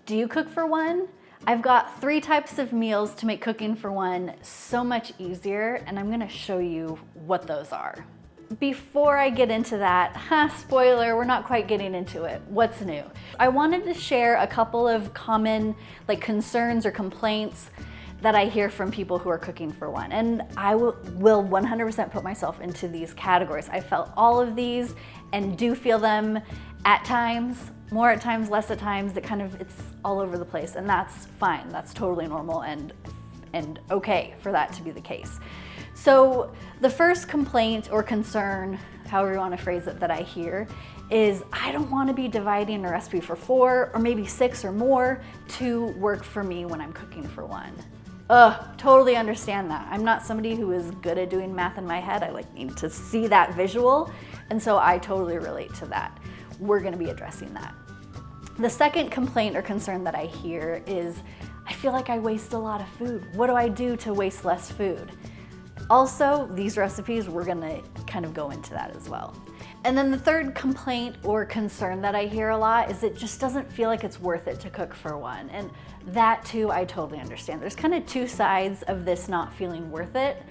Do you cook for one? I've got 3 types of meals to make cooking for one so much easier, and I'm gonna show you what those are. Before I get into that, spoiler, we're not quite getting into it. What's new? I wanted to share a couple of common concerns or complaints that I hear from people who are cooking for one. And I will 100% put myself into these categories. I felt all of these and do feel them at times, more at times, less at times. It's all over the place, and that's fine. That's totally normal and okay for that to be the case. So the first complaint or concern, however you want to phrase it, that I hear is I don't want to be dividing a recipe for 4 or maybe 6 or more to work for me when I'm cooking for one. Totally understand that. I'm not somebody who is good at doing math in my head. I need to see that visual, and so I totally relate to that. We're going to be addressing that. The second complaint or concern that I hear is I feel like I waste a lot of food. What do I do to waste less food? Also, these recipes, we're gonna kind of go into that as well. And then the third complaint or concern that I hear a lot is it just doesn't feel like it's worth it to cook for one. And that too, I totally understand. There's kind of 2 sides of this not feeling worth it,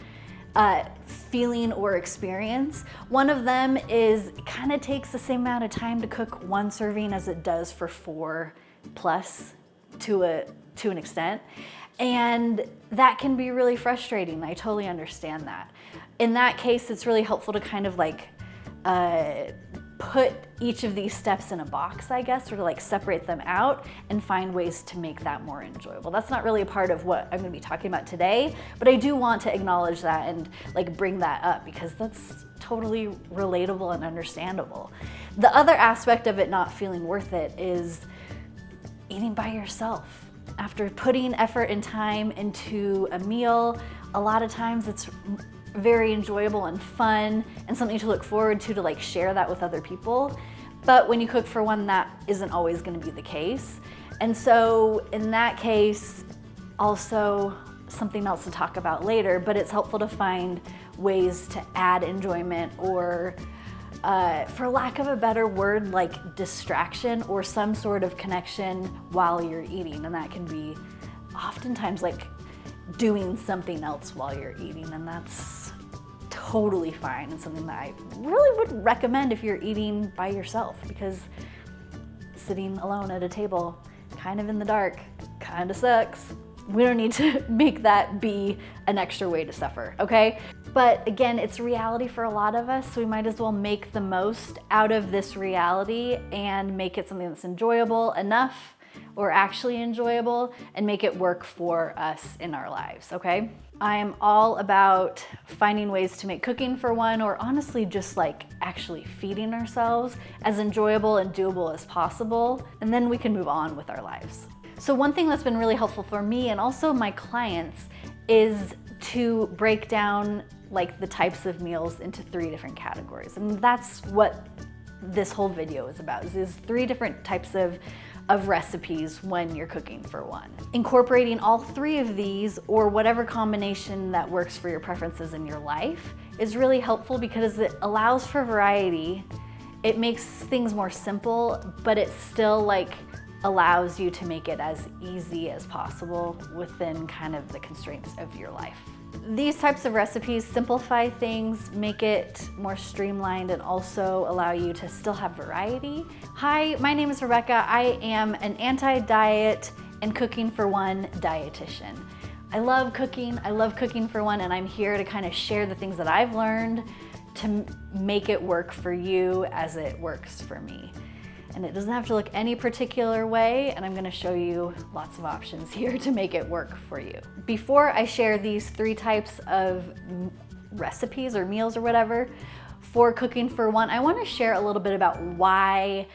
feeling or experience. One of them is it kind of takes the same amount of time to cook 1 serving as it does for 4 plus to an extent. And that can be really frustrating. I totally understand that. In that case, it's really helpful to kind of put each of these steps in a box, I guess, or to separate them out and find ways to make that more enjoyable. That's not really a part of what I'm gonna be talking about today, but I do want to acknowledge that and bring that up because that's totally relatable and understandable. The other aspect of it not feeling worth it is eating by yourself. After putting effort and time into a meal, a lot of times it's very enjoyable and fun and something to look forward to share that with other people. But when you cook for one, that isn't always going to be the case. And so in that case, also something else to talk about later, but it's helpful to find ways to add enjoyment or for lack of a better word, distraction or some sort of connection while you're eating. And that can be oftentimes doing something else while you're eating, and that's totally fine and something that I really would recommend if you're eating by yourself, because sitting alone at a table kind of in the dark kind of sucks. We don't need to make that be an extra way to suffer, okay? But again, it's reality for a lot of us, so we might as well make the most out of this reality and make it something that's enjoyable enough or actually enjoyable and make it work for us in our lives, okay? I am all about finding ways to make cooking for one, or honestly just actually feeding ourselves, as enjoyable and doable as possible, and then we can move on with our lives. So one thing that's been really helpful for me and also my clients is to break down the types of meals into 3 different categories. And that's what this whole video is about, is 3 different types of recipes when you're cooking for one. Incorporating all 3 of these, or whatever combination that works for your preferences in your life, is really helpful because it allows for variety. It makes things more simple, but it still allows you to make it as easy as possible within kind of the constraints of your life. These types of recipes simplify things, make it more streamlined, and also allow you to still have variety. Hi, my name is Rebecca. I am an anti-diet and cooking for one dietitian. I love cooking for one, and I'm here to kind of share the things that I've learned to make it work for you as it works for me. And it doesn't have to look any particular way, and I'm gonna show you lots of options here to make it work for you. Before I share these 3 types of recipes or meals or whatever for cooking for one, I wanna share a little bit about why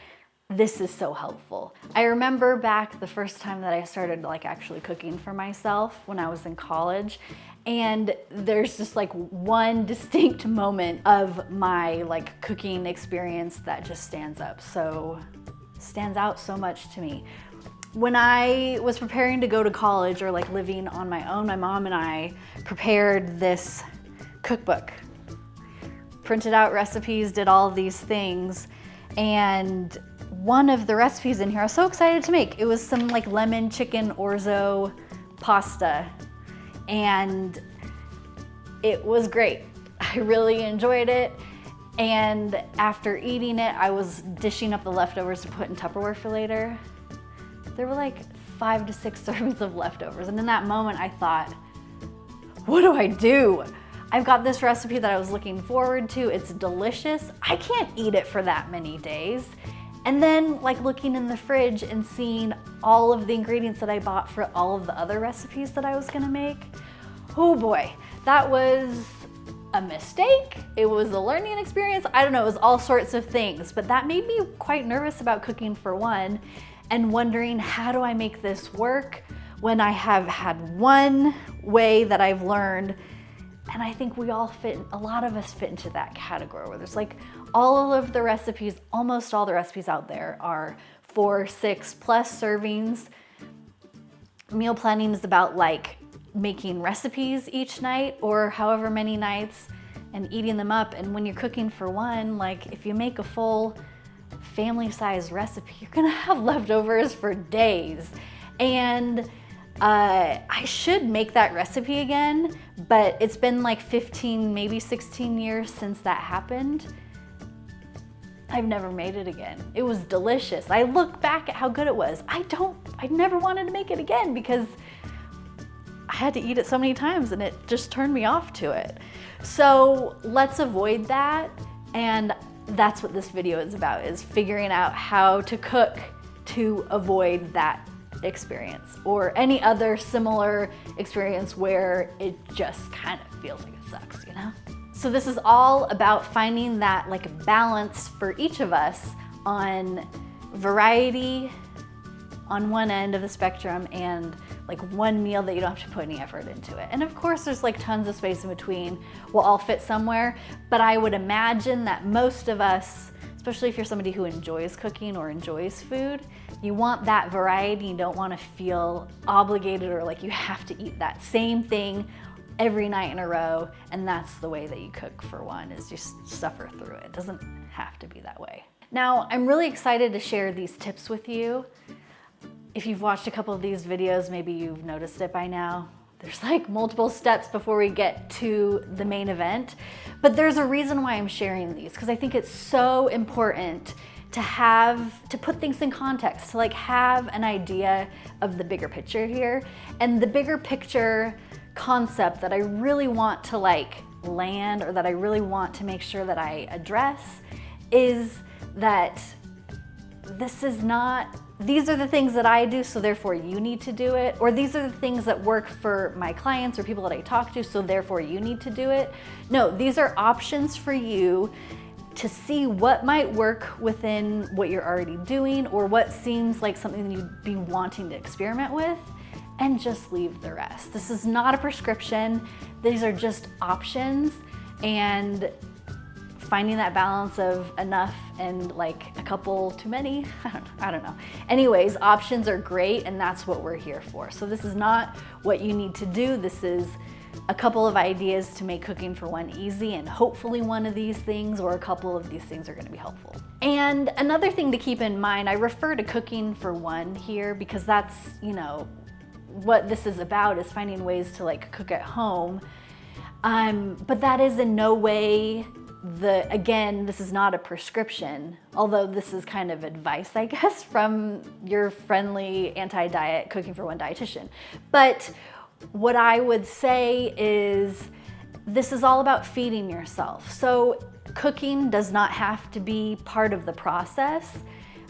this is so helpful. I remember back the first time that I started actually cooking for myself when I was in college, and there's just one distinct moment of my cooking experience that just stands out so much to me. When I was preparing to go to college or living on my own, my mom and I prepared this cookbook, printed out recipes, did all of these things, and one of the recipes in here I was so excited to make. It was some like lemon chicken orzo pasta, and it was great. I really enjoyed it. And after eating it, I was dishing up the leftovers to put in Tupperware for later. There were like 5 to 6 servings of leftovers. And in that moment, I thought, what do I do? I've got this recipe that I was looking forward to. It's delicious. I can't eat it for that many days. And then like looking in the fridge and seeing all of the ingredients that I bought for all of the other recipes that I was gonna make. Oh boy, that was a mistake. It was a learning experience. I don't know, it was all sorts of things, but that made me quite nervous about cooking for one and wondering, how do I make this work when I have had one way that I've learned? And I think we all fit, a lot of us fit into that category where there's like all of the recipes, almost all the recipes out there are 4, 6 plus servings. Meal planning is about like making recipes each night or however many nights and eating them up. And when you're cooking for one, like if you make a full family-sized recipe, you're gonna have leftovers for days. And I should make that recipe again, but it's been like 15, maybe 16 years since that happened. I've never made it again. It was delicious. I look back at how good it was. I never wanted to make it again because I had to eat it so many times and it just turned me off to it. So let's avoid that. And that's what this video is about, is figuring out how to cook to avoid that experience or any other similar experience where it just kind of feels like it sucks, you know? So this is all about finding that like balance for each of us on variety on one end of the spectrum and like one meal that you don't have to put any effort into it. And of course there's like tons of space in between. We'll all fit somewhere, but I would imagine that most of us, especially if you're somebody who enjoys cooking or enjoys food, you want that variety. You don't want to feel obligated or like you have to eat that same thing every night in a row. And that's the way that you cook for one, is just suffer through it. It doesn't have to be that way. Now, I'm really excited to share these tips with you. If you've watched a couple of these videos, maybe you've noticed it by now. There's like multiple steps before we get to the main event, but there's a reason why I'm sharing these, because I think it's so important to put things in context, to like have an idea of the bigger picture here. And the bigger picture concept that I really want to like land, or that I really want to make sure that I address, is that these are the things that I do, so therefore you need to do it. Or these are the things that work for my clients or people that I talk to, so therefore you need to do it. No, these are options for you to see what might work within what you're already doing, or what seems like something you'd be wanting to experiment with, and just leave the rest. This is not a prescription. These are just options, and finding that balance of enough and like a couple too many, I don't know. Anyways, options are great, and that's what we're here for. So this is not what you need to do. This is a couple of ideas to make cooking for one easy, and hopefully one of these things or a couple of these things are going to be helpful. And another thing to keep in mind, I refer to cooking for one here because that's, you know, what this is about, is finding ways to like cook at home. But that is in no way again, this is not a prescription, although this is kind of advice, I guess, from your friendly anti-diet cooking for one dietitian. But what I would say is this is all about feeding yourself. So cooking does not have to be part of the process.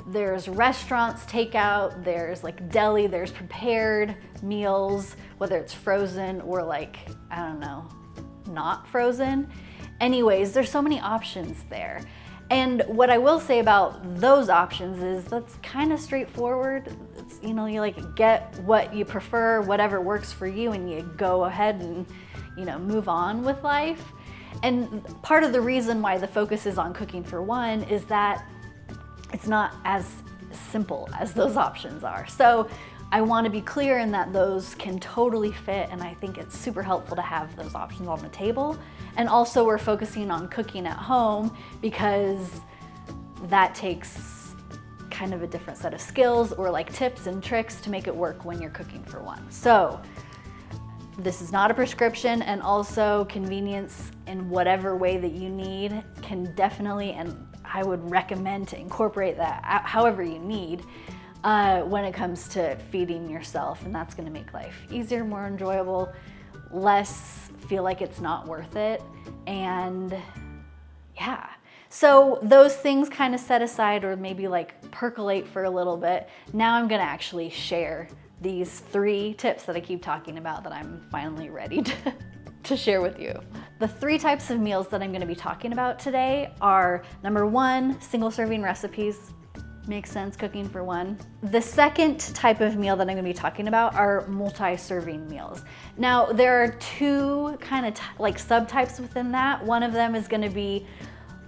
There's restaurants, takeout, there's like deli, there's prepared meals, whether it's frozen or like, I don't know, not frozen. Anyways, there's so many options there. And what I will say about those options is that's kind of straightforward. It's, you know, you like get what you prefer, whatever works for you, and you go ahead and, you know, move on with life. And part of the reason why the focus is on cooking for one is that it's not as simple as those options are. So I want to be clear in that those can totally fit, and I think it's super helpful to have those options on the table. And also we're focusing on cooking at home because that takes kind of a different set of skills or like tips and tricks to make it work when you're cooking for one. So this is not a prescription, and also convenience in whatever way that you need can definitely, and I would recommend to incorporate that however you need when it comes to feeding yourself, and that's gonna make life easier, more enjoyable, less feel like it's not worth it, and yeah. So those things kind of set aside or maybe like percolate for a little bit. Now I'm gonna actually share these 3 tips that I keep talking about that I'm finally ready to share with you. The 3 types of meals that I'm gonna be talking about today are, number 1, single serving recipes. Makes sense, cooking for one. The second type of meal that I'm gonna be talking about are multi-serving meals. Now, there are 2 kind of like subtypes within that. One of them is gonna be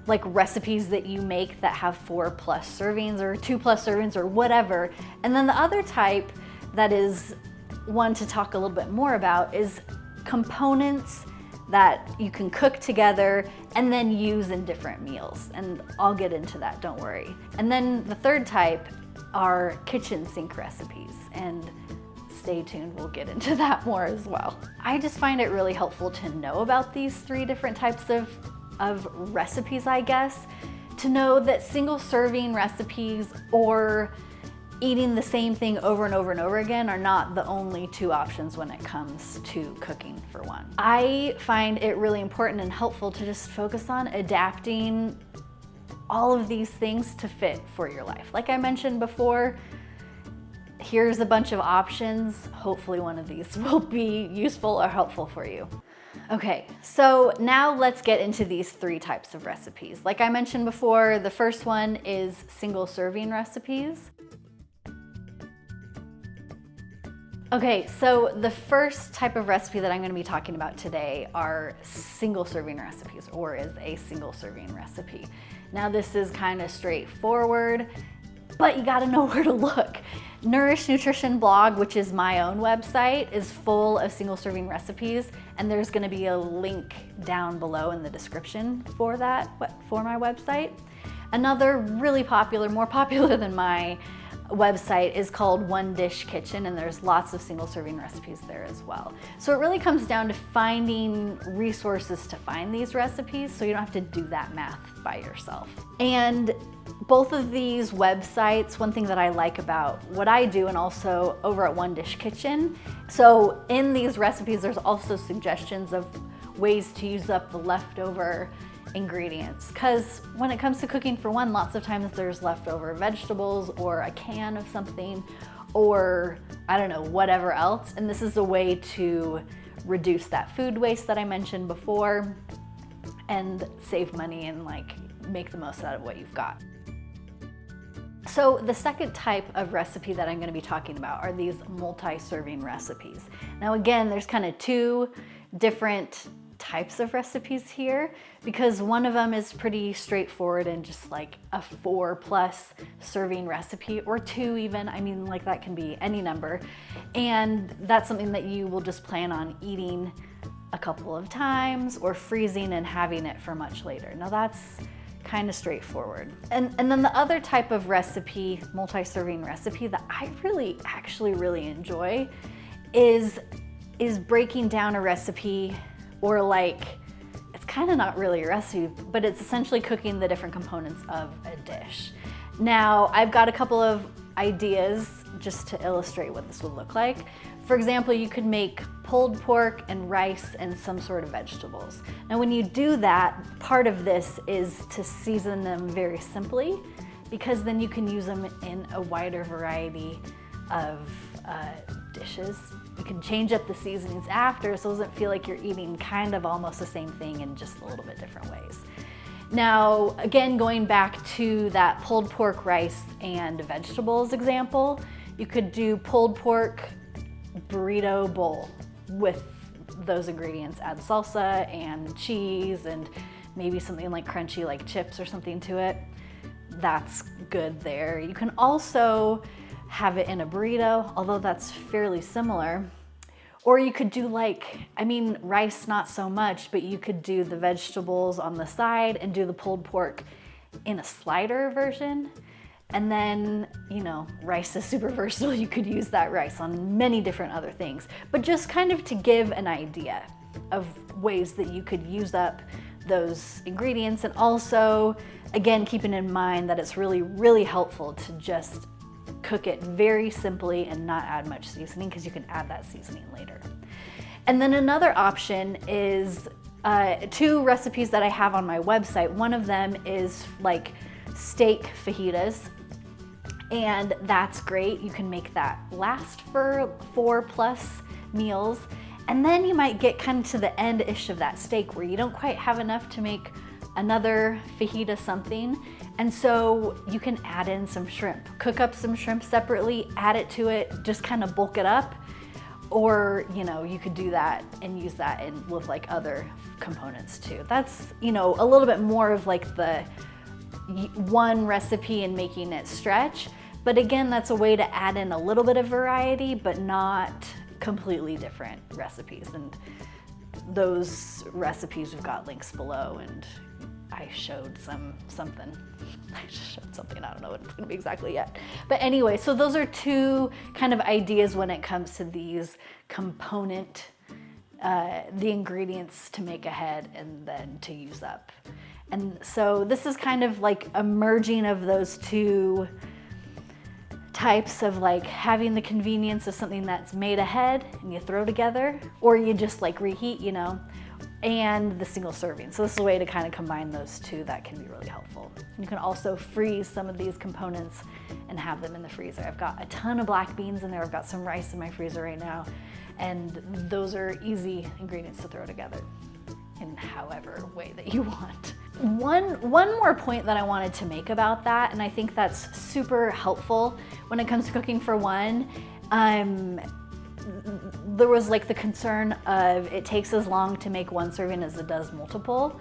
like recipes that you make that have 4+ servings or 2+ servings or whatever. And then the other type that is one to talk a little bit more about is components that you can cook together and then use in different meals. And I'll get into that, don't worry. And then the third type are kitchen sink recipes, and stay tuned, we'll get into that more as well. I just find it really helpful to know about these 3 different types of recipes, I guess, to know that single serving recipes or eating the same thing over and over and over again are not the only 2 options when it comes to cooking for one. I find it really important and helpful to just focus on adapting all of these things to fit for your life. Like I mentioned before, here's a bunch of options. Hopefully one of these will be useful or helpful for you. Okay, so now let's get into these 3 types of recipes. Like I mentioned before, the first one is single serving recipes. Okay, so the first type of recipe that I'm gonna be talking about today are single serving recipes, or is a single serving recipe. Now this is kind of straightforward, but you gotta know where to look. Nourish Nutrition blog, which is my own website, is full of single serving recipes, and there's gonna be a link down below in the description for that, for my website. Another really popular, more popular than my website, is called One Dish Kitchen, and there's lots of single serving recipes there as well. So it really comes down to finding resources to find these recipes so you don't have to do that math by yourself. And both of these websites, one thing that I like about what I do and also over at One Dish Kitchen, so in these recipes there's also suggestions of ways to use up the leftover ingredients, because when it comes to cooking for one, lots of times there's leftover vegetables or a can of something or I don't know, whatever else, and this is a way to reduce that food waste that I mentioned before and save money and like make the most out of what you've got. So the second type of recipe that I'm going to be talking about are these multi-serving recipes. Now again, there's kind of 2 different types of recipes here, because one of them is pretty straightforward and just like a 4+ serving recipe, or 2 even. I mean, like that can be any number. And that's something that you will just plan on eating a couple of times or freezing and having it for much later. Now that's kind of straightforward. And then the other type of recipe, multi-serving recipe, that I actually really enjoy is breaking down a recipe, or like, it's kind of not really a recipe, but it's essentially cooking the different components of a dish. Now, I've got a couple of ideas just to illustrate what this would look like. For example, you could make pulled pork and rice and some sort of vegetables. Now, when you do that, part of this is to season them very simply, because then you can use them in a wider variety of dishes. You can change up the seasonings after, so it doesn't feel like you're eating kind of almost the same thing in just a little bit different ways. Now, again, going back to that pulled pork, rice, and vegetables example, you could do pulled pork burrito bowl with those ingredients. Add salsa and cheese and maybe something like crunchy like chips or something to it. That's good there. You can also have it in a burrito, although that's fairly similar. Or you could do rice not so much, but you could do the vegetables on the side and do the pulled pork in a slider version. And then, you know, rice is super versatile. You could use that rice on many different other things, but just kind of to give an idea of ways that you could use up those ingredients. And also, again, keeping in mind that it's really, really helpful to just cook it very simply and not add much seasoning, because you can add that seasoning later. And then another option is 2 recipes that I have on my website. One of them is like steak fajitas, and that's great. You can make that last for 4+ meals. And then you might get kind of to the end-ish of that steak where you don't quite have enough to make another fajita something. And so you can add in some shrimp. Cook up some shrimp separately, add it to it, just kind of bulk it up. Or, you know, you could do that and use that with like other components too. That's, you know, a little bit more of like the one recipe and making it stretch. But again, that's a way to add in a little bit of variety, but not completely different recipes. And those recipes, we've got links below, and I showed something. I just showed something, I don't know what it's gonna be exactly yet. But anyway, so those are 2 kind of ideas when it comes to these component, the ingredients to make ahead and then to use up. And so this is kind of like a merging of those 2 types of like having the convenience of something that's made ahead and you throw together, or you just like reheat, you know, and the single serving. So this is a way to kind of combine those 2 that can be really helpful. You can also freeze some of these components and have them in the freezer. I've got a ton of black beans in there. I've got some rice in my freezer right now, and those are easy ingredients to throw together in however way that you want. One more point that I wanted to make about that, and I think that's super helpful when it comes to cooking for one. There was like the concern of it takes as long to make one serving as it does multiple,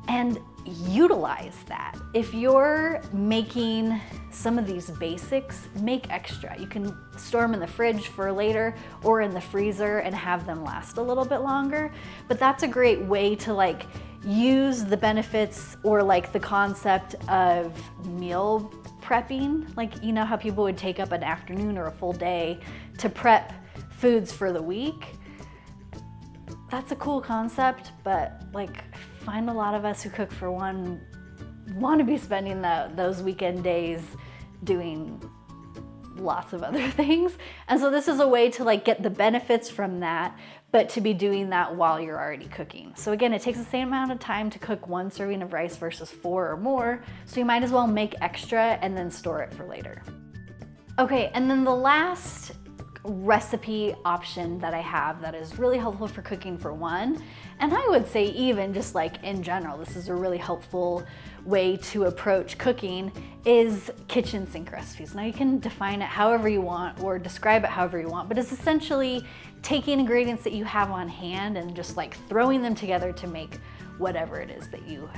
and utilize that. If you're making some of these basics, make extra. You can store them in the fridge for later or in the freezer and have them last a little bit longer. But that's a great way to like use the benefits or like the concept of meal prepping. Like, you know how people would take up an afternoon or a full day to prep foods for the week? That's a cool concept, but like, I find a lot of us who cook for one want to be spending those weekend days doing lots of other things. And so this is a way to like get the benefits from that, but to be doing that while you're already cooking. So again, it takes the same amount of time to cook 1 serving of rice versus 4 or more. So you might as well make extra and then store it for later. Okay, and then the last recipe option that I have that is really helpful for cooking for one, and I would say even just like in general, this is a really helpful way to approach cooking, is kitchen sink recipes. Now you can define it however you want or describe it however you want, but it's essentially taking ingredients that you have on hand and just like throwing them together to make whatever it is that you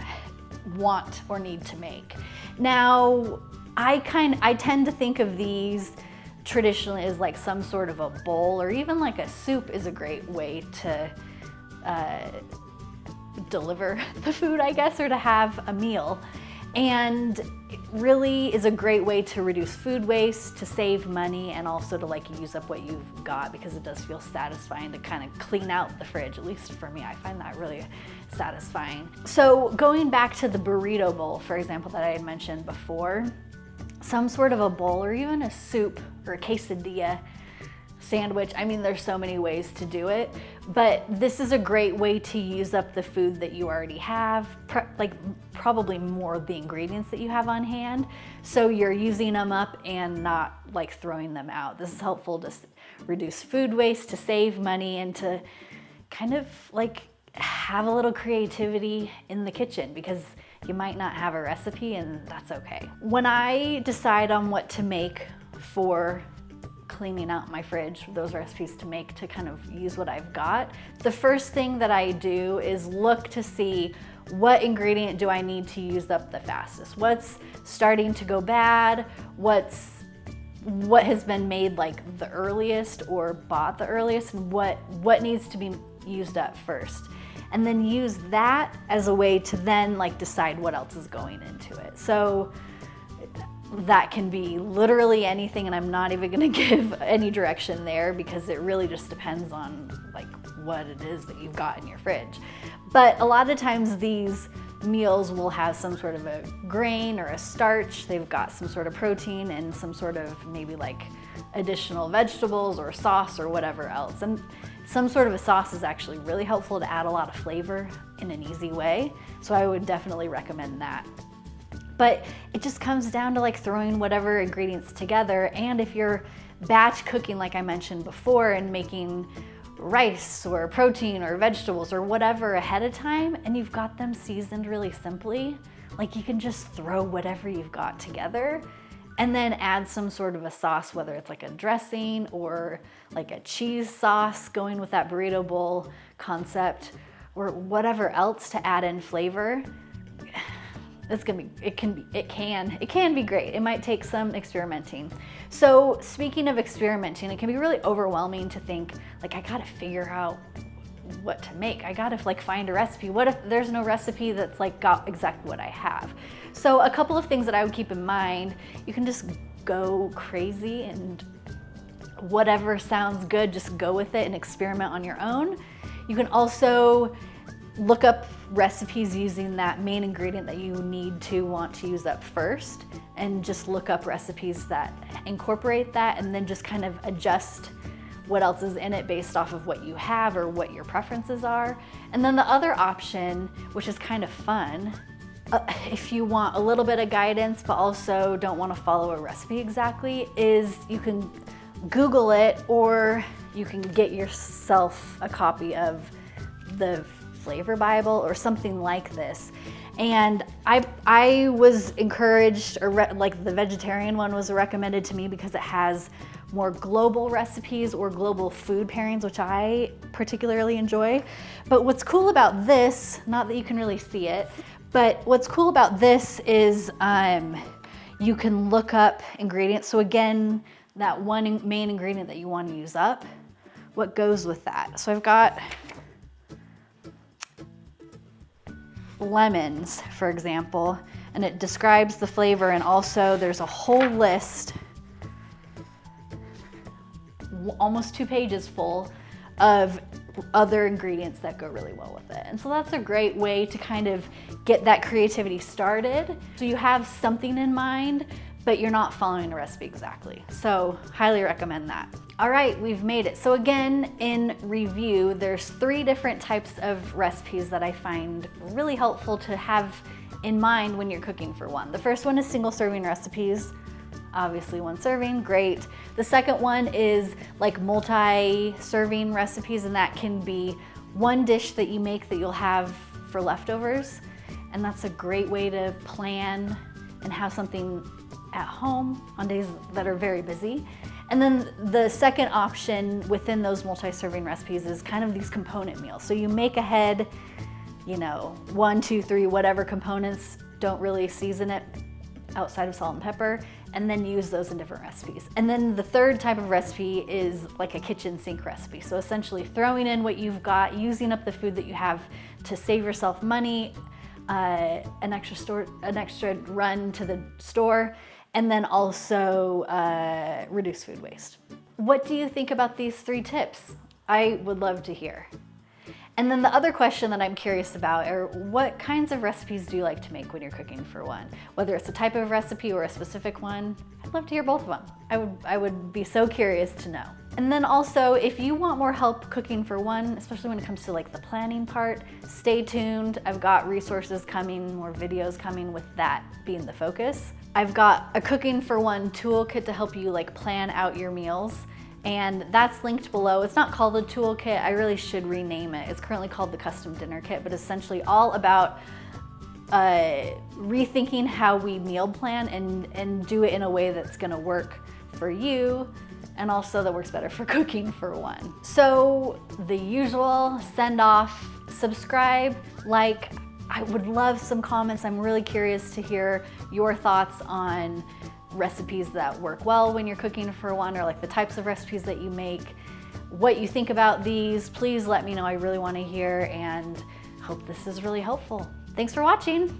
want or need to make. Now, I tend to think of these traditionally as like some sort of a bowl, or even like a soup is a great way to deliver the food, I guess, or to have a meal. And it really is a great way to reduce food waste, to save money, and also to like use up what you've got, because it does feel satisfying to kind of clean out the fridge. At least for me, I find that really satisfying. So going back to the burrito bowl, for example, that I had mentioned before, some sort of a bowl or even a soup or a quesadilla sandwich. I mean, there's so many ways to do it, but this is a great way to use up the food that you already have, probably more of the ingredients that you have on hand. So you're using them up and not like throwing them out. This is helpful to reduce food waste, to save money, and to kind of like have a little creativity in the kitchen, because you might not have a recipe, and that's okay. When I decide on what to make for cleaning out my fridge, those recipes to make to kind of use what I've got, the first thing that I do is look to see what ingredient do I need to use up the fastest? What's starting to go bad? What has been made like the earliest or bought the earliest, and what needs to be used up first? And then use that as a way to then like decide what else is going into it. So that can be literally anything, and I'm not even gonna give any direction there because it really just depends on like what it is that you've got in your fridge. But a lot of times these meals will have some sort of a grain or a starch. They've got some sort of protein and some sort of maybe like additional vegetables or sauce or whatever else. And some sort of a sauce is actually really helpful to add a lot of flavor in an easy way. So I would definitely recommend that. But it just comes down to like throwing whatever ingredients together. And if you're batch cooking, like I mentioned before, and making rice or protein or vegetables or whatever ahead of time, and you've got them seasoned really simply, like you can just throw whatever you've got together and then add some sort of a sauce, whether it's like a dressing or like a cheese sauce going with that burrito bowl concept or whatever else to add in flavor. It can be great. It might take some experimenting. So speaking of experimenting, it can be really overwhelming to think like, I gotta figure out what to make. I gotta like find a recipe. What if there's no recipe that's like got exactly what I have? So a couple of things that I would keep in mind, you can just go crazy and whatever sounds good, just go with it and experiment on your own. You can also look up recipes using that main ingredient that you want to use up first, and just look up recipes that incorporate that, and then just kind of adjust what else is in it based off of what you have or what your preferences are. And then the other option, which is kind of fun, if you want a little bit of guidance but also don't want to follow a recipe exactly, is you can Google it, or you can get yourself a copy of the Flavor Bible or something like this. And I was encouraged, or like the vegetarian one was recommended to me because it has more global recipes or global food pairings, which I particularly enjoy. But what's cool about this, not that you can really see it, but what's cool about this is you can look up ingredients. So again, that one main ingredient that you want to use up, what goes with that. So I've got lemons, for example, and it describes the flavor, and also there's a whole list, almost 2 pages full, of other ingredients that go really well with it. And so that's a great way to kind of get that creativity started. So you have something in mind, but you're not following a recipe exactly. So highly recommend that. All right, we've made it. So again, in review, there's 3 different types of recipes that I find really helpful to have in mind when you're cooking for one. The first one is single serving recipes. Obviously 1 serving, great. The second one is like multi-serving recipes, and that can be 1 dish that you make that you'll have for leftovers. And that's a great way to plan and have something at home on days that are very busy. And then the second option within those multi-serving recipes is kind of these component meals. So you make ahead, 1, 2, 3, whatever components, don't really season it outside of salt and pepper, and then use those in different recipes. And then the third type of recipe is like a kitchen sink recipe. So essentially throwing in what you've got, using up the food that you have to save yourself money, an extra run to the store, and then also reduce food waste. What do you think about these 3 tips? I would love to hear. And then the other question that I'm curious about are, what kinds of recipes do you like to make when you're cooking for one? Whether it's a type of recipe or a specific one, I'd love to hear both of them. I would be so curious to know. And then also, if you want more help cooking for one, especially when it comes to like the planning part, stay tuned. I've got resources coming, more videos coming with that being the focus. I've got a cooking for one toolkit to help you like plan out your meals, and that's linked below. It's not called a toolkit, I really should rename it. It's currently called the Custom Dinner Kit, but essentially all about rethinking how we meal plan and do it in a way that's gonna work for you, and also that works better for cooking for one. So the usual send off, subscribe, like. I would love some comments. I'm really curious to hear your thoughts on recipes that work well when you're cooking for one, or like the types of recipes that you make, what you think about these. Please let me know. I really want to hear, and hope this is really helpful. Thanks for watching.